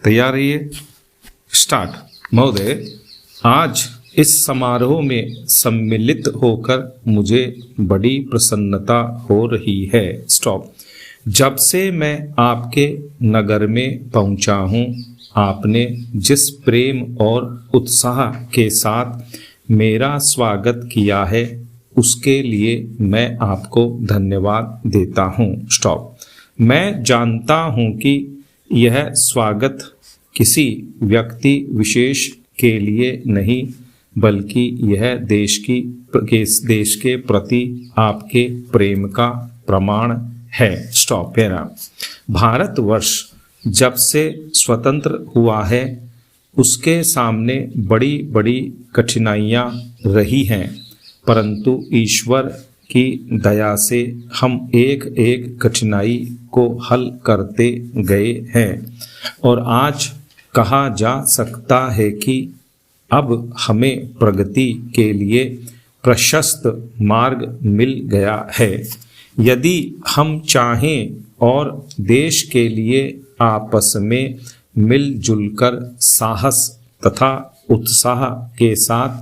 तैयार रहिए। स्टार्ट। महोदय, आज इस समारोह में सम्मिलित होकर मुझे बड़ी प्रसन्नता हो रही है। स्टॉप। जब से मैं आपके नगर में पहुंचा हूं, आपने जिस प्रेम और उत्साह के साथ मेरा स्वागत किया है, उसके लिए मैं आपको धन्यवाद देता हूं। स्टॉप। मैं जानता हूं कि यह स्वागत किसी व्यक्ति विशेष के लिए नहीं, बल्कि यह देश के प्रति आपके प्रेम का प्रमाण है। स्टॉप। भारतवर्ष जब से स्वतंत्र हुआ है, उसके सामने बड़ी बड़ी कठिनाइयां रही हैं, परंतु ईश्वर की दया से हम एक एक कठिनाई को हल करते गए हैं और आज कहा जा सकता है कि अब हमें प्रगति के लिए प्रशस्त मार्ग मिल गया है। यदि हम चाहें और देश के लिए आपस में मिलजुल कर साहस तथा उत्साह के साथ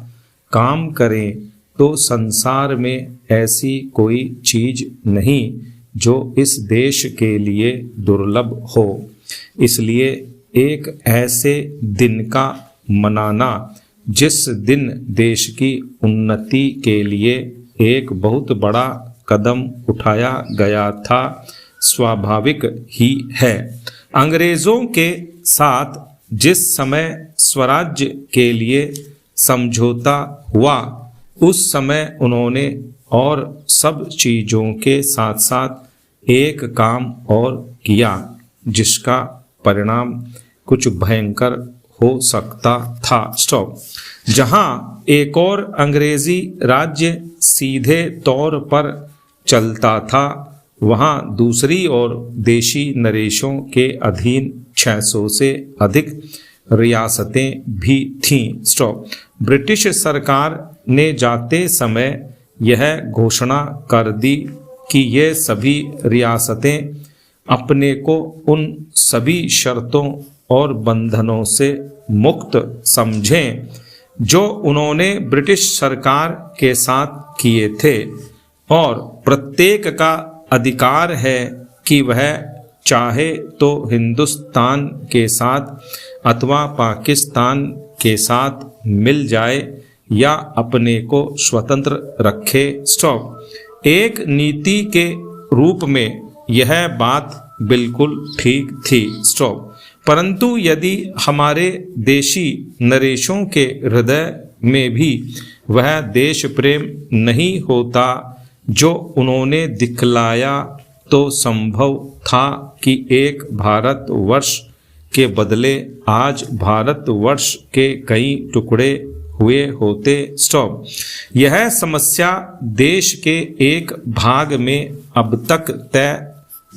काम करें, तो संसार में ऐसी कोई चीज नहीं जो इस देश के लिए दुर्लभ हो। इसलिए एक ऐसे दिन का मनाना जिस दिन देश की उन्नति के लिए एक बहुत बड़ा कदम उठाया गया था, स्वाभाविक ही है। अंग्रेजों के साथ जिस समय स्वराज्य के लिए समझौता हुआ, उस समय उन्होंने और सब चीजों के साथ साथ एक काम और किया, जिसका परिणाम कुछ भयंकर हो सकता था। स्टॉप। जहां एक और अंग्रेजी राज्य सीधे तौर पर चलता था, वहां दूसरी ओर देशी नरेशों के अधीन 600 से अधिक रियासतें भी थीं। स्टॉप। ब्रिटिश सरकार ने जाते समय यह घोषणा कर दी कि ये सभी रियासतें अपने को उन सभी शर्तों और बंधनों से मुक्त समझें जो उन्होंने ब्रिटिश सरकार के साथ किए थे, और प्रत्येक का अधिकार है कि वह चाहे तो हिंदुस्तान के साथ अथवा पाकिस्तान के साथ मिल जाए या अपने को स्वतंत्र रखे। स्टॉप। एक नीति के रूप में यह बात बिल्कुल ठीक थी। स्टॉप। परंतु यदि हमारे देशी नरेशों के हृदय में भी वह देश प्रेम नहीं होता जो उन्होंने दिखलाया, तो संभव था कि एक भारतवर्ष के बदले आज भारतवर्ष के कई टुकड़े हुए होते। स्टॉप। यह समस्या देश के एक भाग में अब तक तय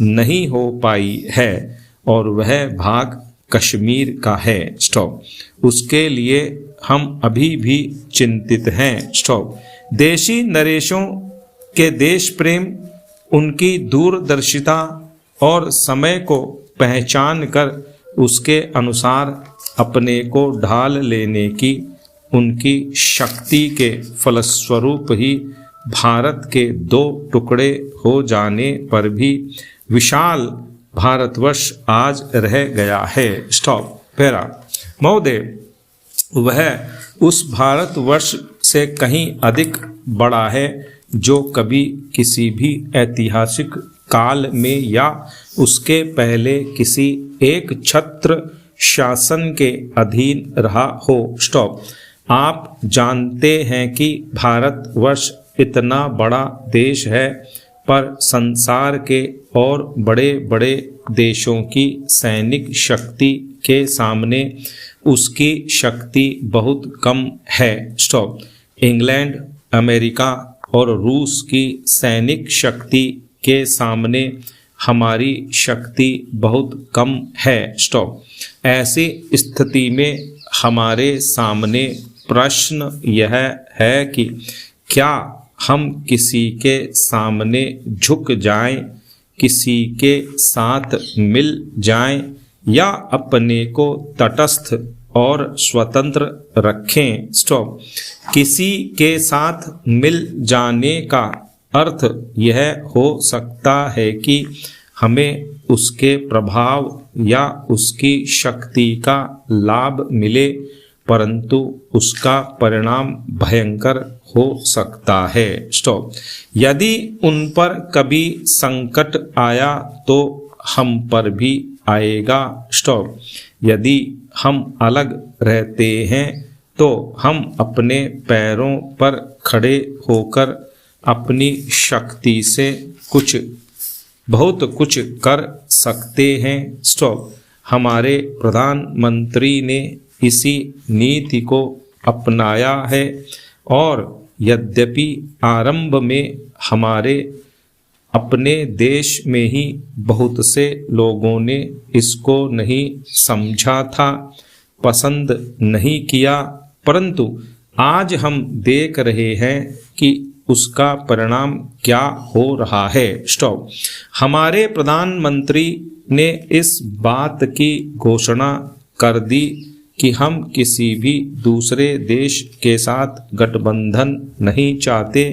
नहीं हो पाई है और वह भाग कश्मीर का है। स्टॉप। उसके लिए हम अभी भी चिंतित हैं। स्टॉप। देशी नरेशों के देश प्रेम, उनकी दूरदर्शिता और समय को पहचान कर उसके अनुसार अपने को ढाल लेने की उनकी शक्ति के फलस्वरूप ही भारत के 2 टुकड़े हो जाने पर भी विशाल भारतवर्ष आज रह गया है। स्टॉप। पैरा। महोदय, वह उस भारतवर्ष से कहीं अधिक बड़ा है जो कभी किसी भी ऐतिहासिक काल में या उसके पहले किसी एक छत्र शासन के अधीन रहा हो। स्टॉप। आप जानते हैं कि भारतवर्ष इतना बड़ा देश है, पर संसार के और बड़े बड़े देशों की सैनिक शक्ति के सामने उसकी शक्ति बहुत कम है। स्टॉप। इंग्लैंड, अमेरिका और रूस की सैनिक शक्ति के सामने हमारी शक्ति बहुत कम है। स्टॉप। ऐसी स्थिति में हमारे सामने प्रश्न यह है कि क्या हम किसी के सामने झुक जाएं, किसी के साथ मिल जाएं, या अपने को तटस्थ और स्वतंत्र रखें। स्टॉप। किसी के साथ मिल जाने का अर्थ यह हो सकता है कि हमें उसके प्रभाव या उसकी शक्ति का लाभ मिले, परंतु उसका परिणाम भयंकर हो सकता है। स्टॉप। यदि उन पर कभी संकट आया तो हम पर भी आएगा। स्टॉप। यदि हम अलग रहते हैं तो हम अपने पैरों पर खड़े होकर अपनी शक्ति से बहुत कुछ कर सकते हैं। स्टॉप। हमारे प्रधानमंत्री ने इसी नीति को अपनाया है और यद्यपि आरंभ में हमारे अपने देश में ही बहुत से लोगों ने इसको नहीं समझा था, पसंद नहीं किया, परंतु आज हम देख रहे हैं कि उसका परिणाम क्या हो रहा है। स्टॉप। हमारे प्रधानमंत्री ने इस बात की घोषणा कर दी कि हम किसी भी दूसरे देश के साथ गठबंधन नहीं चाहते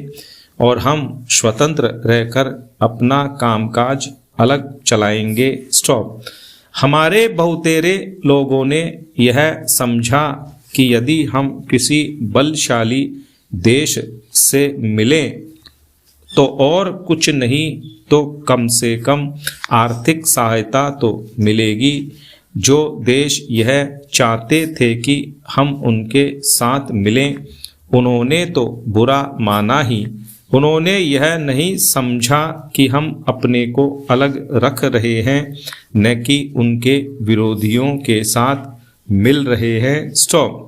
और हम स्वतंत्र रहकर अपना कामकाज अलग चलाएंगे। स्टॉप। हमारे बहुतेरे लोगों ने यह समझा कि यदि हम किसी बलशाली देश से मिलें तो और कुछ नहीं तो कम से कम आर्थिक सहायता तो मिलेगी। जो देश यह चाहते थे कि हम उनके साथ मिलें, उन्होंने तो बुरा माना ही। उन्होंने यह नहीं समझा कि हम अपने को अलग रख रहे हैं, न कि उनके विरोधियों के साथ मिल रहे हैं। स्टॉप।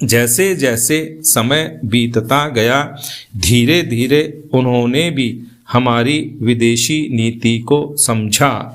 जैसे जैसे समय बीतता गया, धीरे धीरे उन्होंने भी हमारी विदेशी नीति को समझा।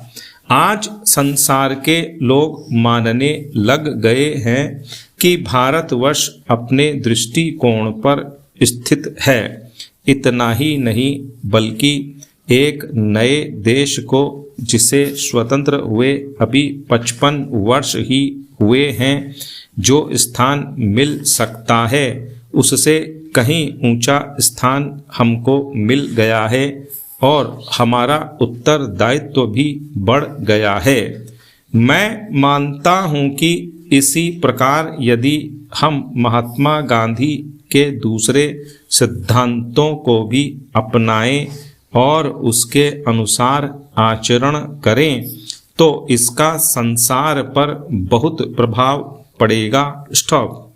आज संसार के लोग मानने लग गए हैं कि भारतवर्ष अपने दृष्टिकोण पर स्थित है। इतना ही नहीं बल्कि एक नए देश को जिसे स्वतंत्र हुए अभी 55 वर्ष ही हुए हैं, जो स्थान मिल सकता है उससे कहीं ऊंचा स्थान हमको मिल गया है और हमारा उत्तरदायित्व भी बढ़ गया है। मैं मानता हूं कि इसी प्रकार यदि हम महात्मा गांधी के दूसरे सिद्धांतों को भी अपनाएं और उसके अनुसार आचरण करें तो इसका संसार पर बहुत प्रभाव पड़ेगा। स्टॉप।